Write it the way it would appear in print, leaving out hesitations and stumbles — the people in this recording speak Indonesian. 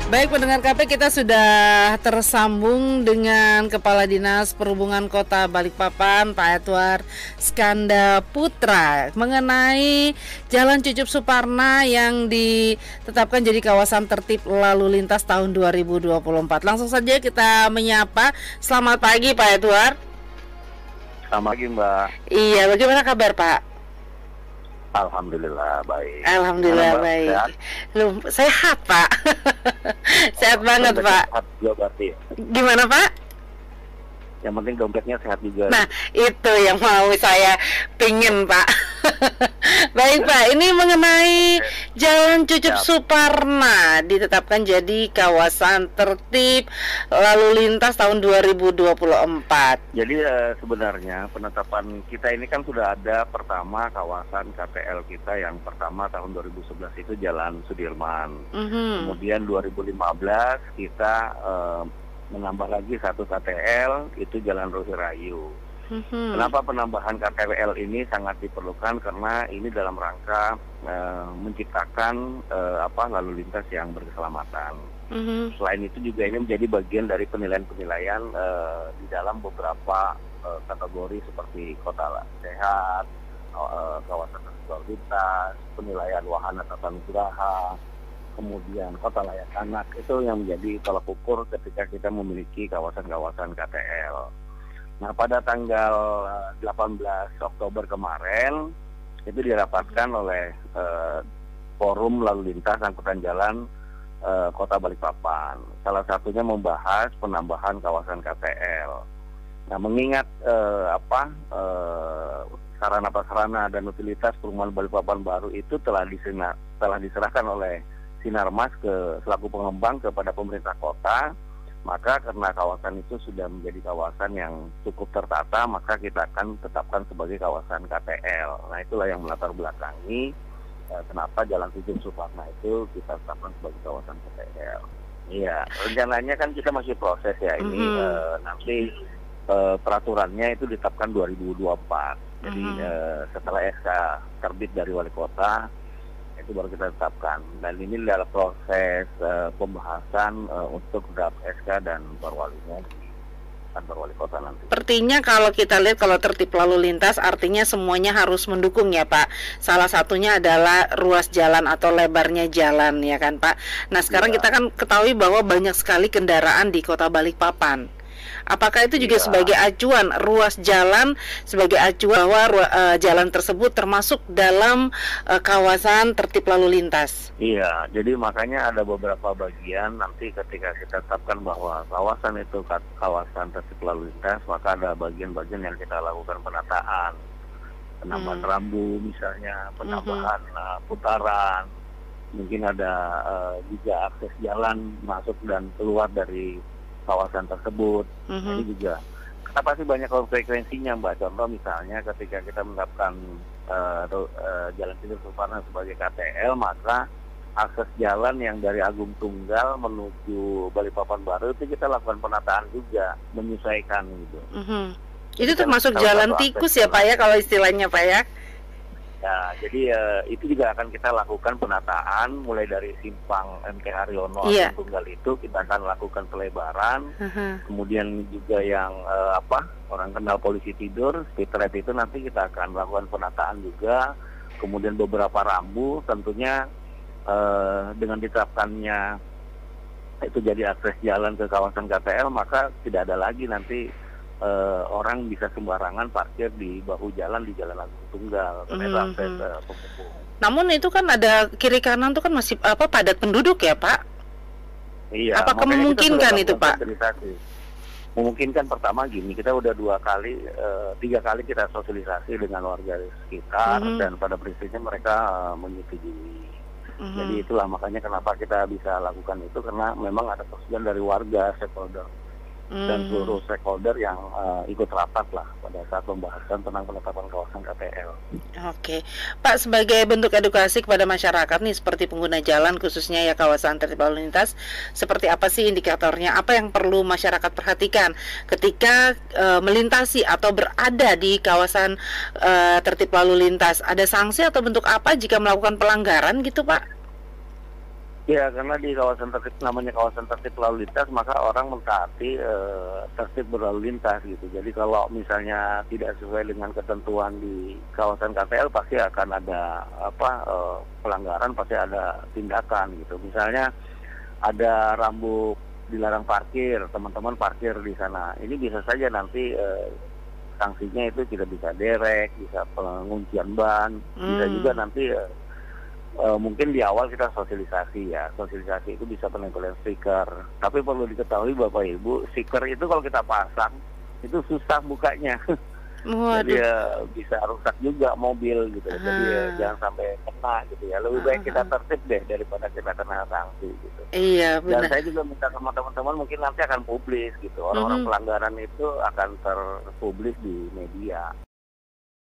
Baik pendengar KP, kita sudah tersambung dengan Kepala Dinas Perhubungan Kota Balikpapan, Pak Edward Skanda Putra, mengenai Jalan Cucup Suparna yang ditetapkan jadi kawasan tertib lalu lintas tahun 2024. Langsung saja kita menyapa. Selamat pagi Pak Edward. Selamat pagi Mbak. Iya, bagaimana kabar Pak? Alhamdulillah baik. Alhamdulillah Mbak, baik. sehat? Sehat Pak. Sehat banget Pak. Sehat juga berarti. Gimana Pak? Yang penting dompetnya sehat juga. Nah, itu yang mau saya pingin Pak. Baik Pak, ini mengenai Jalan Cucup Suparna ditetapkan jadi kawasan tertib lalu lintas tahun 2024. Jadi sebenarnya penetapan kita ini kan sudah ada pertama kawasan KTL kita yang pertama tahun 2011 itu Jalan Sudirman. Kemudian 2015 kita menambah lagi satu KTL itu Jalan Rohi Rayu. Kenapa penambahan KTL ini sangat diperlukan? Karena ini dalam rangka menciptakan lalu lintas yang berkeselamatan. Selain itu juga ini menjadi bagian dari penilaian-penilaian di dalam beberapa kategori seperti kota sehat, kawasan lalu lintas, penilaian wahana tata nugraha, kemudian kota layak anak, itu yang menjadi tolak ukur ketika kita memiliki kawasan-kawasan KTL. Nah, pada tanggal 18 Oktober kemarin itu dirapatkan oleh Forum Lalu Lintas Angkutan Jalan Kota Balikpapan. Salah satunya membahas penambahan kawasan KTL. Nah, mengingat sarana-prasarana dan utilitas perumahan Balikpapan baru itu telah diserahkan oleh Sinarmas selaku pengembang kepada pemerintah kota, maka karena kawasan itu sudah menjadi kawasan yang cukup tertata, maka kita akan tetapkan sebagai kawasan KTL. Nah, itulah yang melatar belakangi kenapa Jalan Cucup Suparna itu kita tetapkan sebagai kawasan KTL. Iya, rencananya kan kita masih proses ya ini nanti peraturannya itu ditetapkan 2024. Jadi setelah SK terbit dari wali kota itu baru kita tetapkan, dan ini dalam proses pembahasan untuk draft SK dan perwalinya di kantor wali kota nanti. Sepertinya kalau kita lihat, kalau tertib lalu lintas artinya semuanya harus mendukung ya Pak. Salah satunya adalah ruas jalan atau lebarnya jalan ya kan Pak. Nah sekarang kita kan ketahui bahwa banyak sekali kendaraan di kota Balikpapan. Apakah itu juga sebagai acuan ruas jalan, sebagai acuan bahwa jalan tersebut termasuk dalam kawasan tertib lalu lintas? Iya, jadi makanya ada beberapa bagian nanti ketika kita tetapkan bahwa kawasan itu kawasan tertib lalu lintas, maka ada bagian-bagian yang kita lakukan penataan, penambahan rambu misalnya, penambahan putaran, mungkin ada juga akses jalan masuk dan keluar dari kawasan tersebut. Ini juga kenapa sih banyak konsekuensinya Mbak? Contoh misalnya ketika kita menerapkan Jalan Cucup Suparna sebagai KTL, maka akses jalan yang dari Agung Tunggal menuju Balikpapan baru itu kita lakukan penataan juga, menyesuaikan gitu. Itu termasuk jalan tikus ya Pak ya, kalau istilahnya Pak ya? Ya, jadi itu juga akan kita lakukan penataan mulai dari simpang MK Haryono Tunggal itu kita akan lakukan pelebaran. Kemudian juga yang orang kenal polisi tidur, speed trap itu nanti kita akan lakukan penataan juga. Kemudian beberapa rambu tentunya dengan diterapkannya itu jadi akses jalan ke kawasan KTL, maka tidak ada lagi nanti orang bisa sembarangan parkir di bahu jalan di Jalan Agung Tunggal karena akses penghubung. Namun itu kan ada kiri kanan tuh kan masih padat penduduk ya Pak? Iya. Apakah memungkinkan itu Pak? Memungkinkan. Pertama gini, kita udah 3 kali kita sosialisasi dengan warga sekitar dan pada prinsipnya mereka menyetujui. Jadi itulah makanya kenapa kita bisa lakukan itu, karena memang ada persetujuan dari warga, stakeholder dan seluruh stakeholder yang ikut rapat lah pada saat pembahasan tentang penetapan kawasan KTL. Oke, Pak, sebagai bentuk edukasi kepada masyarakat nih seperti pengguna jalan khususnya ya kawasan tertib lalu lintas, seperti apa sih indikatornya? Apa yang perlu masyarakat perhatikan ketika melintasi atau berada di kawasan tertib lalu lintas? Ada sanksi atau bentuk apa jika melakukan pelanggaran gitu Pak? Ya, karena di kawasan tertib, namanya kawasan tertib lalu lintas, maka orang mentaati tertib berlalu lintas gitu. Jadi kalau misalnya tidak sesuai dengan ketentuan di kawasan KTL, pasti akan ada pelanggaran, pasti ada tindakan gitu. Misalnya ada rambu dilarang parkir, teman-teman parkir di sana. Ini bisa saja nanti sanksinya itu tidak bisa derek, bisa penguncian ban, bisa juga nanti mungkin di awal kita sosialisasi ya. Sosialisasi itu bisa penempelan stiker. Tapi perlu diketahui Bapak Ibu, stiker itu kalau kita pasang itu susah bukanya. Jadi bisa rusak juga mobil gitu. Jadi jangan sampai kena gitu ya. Lebih baik kita tertib deh daripada kita kena sanksi gitu. Iya, benar. Dan saya juga minta sama teman-teman mungkin nanti akan publis gitu. Orang-orang pelanggaran itu akan terpublis di media.